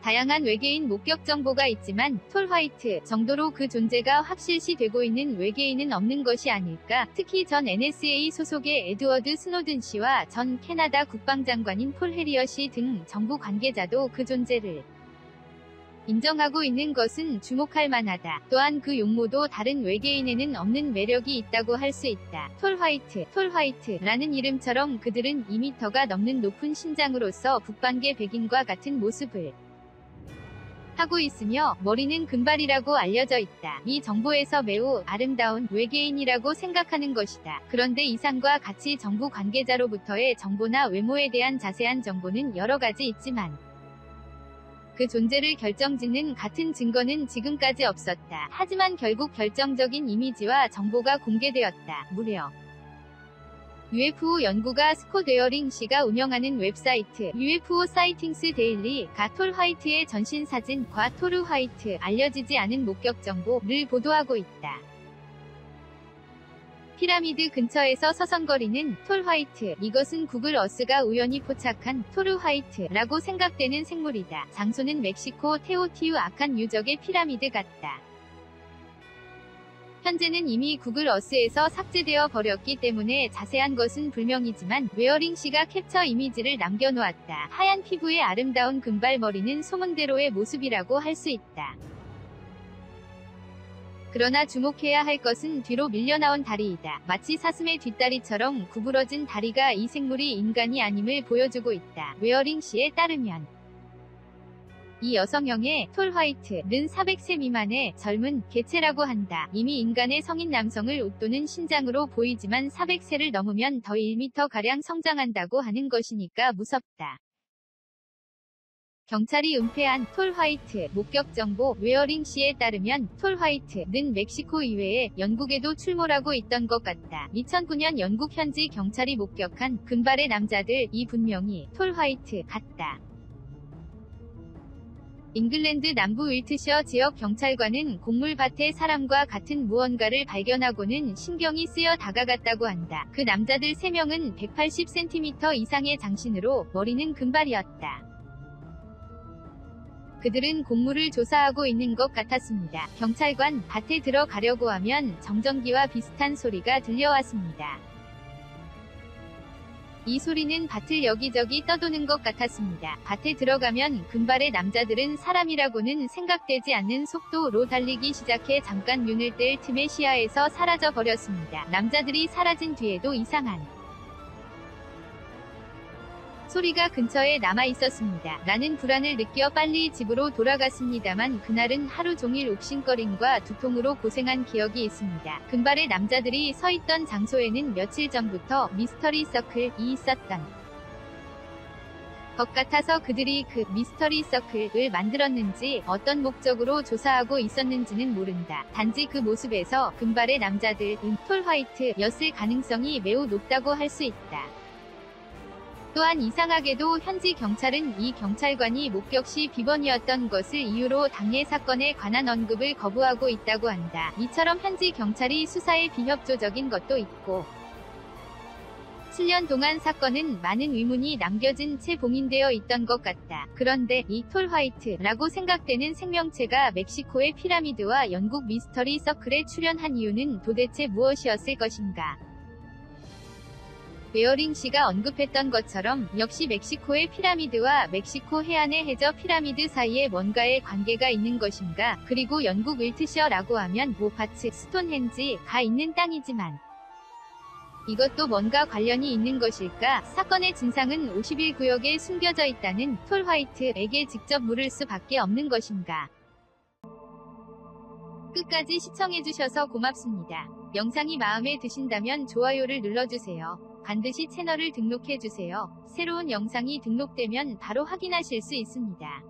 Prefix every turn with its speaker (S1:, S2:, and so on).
S1: 다양한 외계인 목격 정보가 있지만 톨 화이트 정도로 그 존재가 확실시되고 있는 외계인은 없는 것이 아닐까. 특히 전 NSA 소속의 에드워드 스노든 씨와 전 캐나다 국방장관인 폴 해리어 씨 등 정부 관계자도 그 존재를 인정하고 있는 것은 주목할 만하다. 또한 그 용모도 다른 외계인에는 없는 매력이 있다고 할 수 있다. 톨 화이트라는 이름처럼 그들은 2m가 넘는 높은 신장으로서 북반계 백인과 같은 모습을 하고 있으며 머리는 금발이라고 알려져 있다. 이 정보에서 매우 아름다운 외계인이라고 생각하는 것이다. 그런데 이상과 같이 정부 관계자로부터의 정보나 외모에 대한 자세한 정보는 여러 가지 있지만 그 존재를 결정짓는 같은 증거는 지금까지 없었다. 하지만 결국 결정적인 이미지와 정보가 공개되었다. 무려 UFO 연구가 스콧 웨어링 씨가 운영하는 웹사이트 UFO 사이팅스 데일리가 톨 화이트의 전신 사진과 톨 화이트 알려지지 않은 목격 정보를 보도하고 있다. 피라미드 근처에서 서성거리는 톨 화이트. 이것은 구글 어스가 우연히 포착한 톨 화이트라고 생각되는 생물이다. 장소는 멕시코 테오티우아칸 유적의 피라미드 같다. 현재는 이미 구글 어스에서 삭제되어 버렸기 때문에 자세한 것은 불명이지만 웨어링 씨가 캡처 이미지를 남겨놓았다. 하얀 피부의 아름다운 금발 머리는 소문대로의 모습이라고 할 수 있다. 그러나 주목해야 할 것은 뒤로 밀려나온 다리이다. 마치 사슴의 뒷다리처럼 구부러진 다리가 이 생물이 인간이 아님을 보여주고 있다. 웨어링 씨에 따르면 이 여성형의 톨 화이트는 400세 미만의 젊은 개체라고 한다. 이미 인간의 성인 남성을 웃도는 신장으로 보이지만 400세를 넘으면 더 1m가량 성장한다고 하는 것이니까 무섭다. 경찰이 은폐한 톨 화이트 목격 정보 웨어링 씨에 따르면 톨 화이트는 멕시코 이외에 영국에도 출몰하고 있던 것 같다. 2009년 영국 현지 경찰이 목격한 금발의 남자들이 분명히 톨 화이트 같다. 잉글랜드 남부 윌트셔 지역 경찰관은 곡물밭에 사람과 같은 무언가를 발견하고는 신경이 쓰여 다가갔다고 한다. 그 남자들 3명은 180cm 이상의 장신으로 머리는 금발이었다. 그들은 곡물을 조사하고 있는 것 같았습니다. 경찰관 밭에 들어가려고 하면 정전기와 비슷한 소리가 들려왔습니다. 이 소리는 밭을 여기저기 떠도는 것 같았습니다. 밭에 들어가면 금발의 남자들은 사람이라고는 생각되지 않는 속도로 달리기 시작해 잠깐 눈을 뗄 틈에 시야에서 사라져 버렸습니다. 남자들이 사라진 뒤에도 이상한 소리가 근처에 남아 있었습니다. 나는 불안을 느껴 빨리 집으로 돌아갔습니다만 그날은 하루 종일 옥신거림과 두통으로 고생한 기억이 있습니다. 금발의 남자들이 서 있던 장소에는 며칠 전부터 미스터리 서클이 있었던 것 같아서 그들이 그 미스터리 서클을 만들었는지 어떤 목적으로 조사하고 있었는지는 모른다. 단지 그 모습에서 금발의 남자들은 톨 화이트였을 가능성이 매우 높다고 할 수 있다. 또한 이상하게도 현지 경찰은 이 경찰관이 목격 시 비번이었던 것을 이유로 당해 사건에 관한 언급을 거부하고 있다고 한다. 이처럼 현지 경찰이 수사에 비협조적인 것도 있고 7년 동안 사건은 많은 의문이 남겨진 채 봉인되어 있던 것 같다. 그런데 이 톨 화이트라고 생각되는 생명체가 멕시코의 피라미드와 영국 미스터리 서클에 출연한 이유는 도대체 무엇이었을 것인가? 웨어링 씨가 언급했던 것처럼 역시 멕시코의 피라미드와 멕시코 해안의 해저 피라미드 사이에 뭔가의 관계가 있는 것인가? 그리고 영국 윌트셔라고 하면 모파츠, 스톤헨지가 있는 땅이지만 이것도 뭔가 관련이 있는 것일까? 사건의 진상은 51구역에 숨겨져 있다는 톨 화이트에게 직접 물을 수밖에 없는 것인가? 끝까지 시청해주셔서 고맙습니다. 영상이 마음에 드신다면 좋아요를 눌러주세요. 반드시 채널을 등록해주세요. 새로운 영상이 등록되면 바로 확인하실 수 있습니다.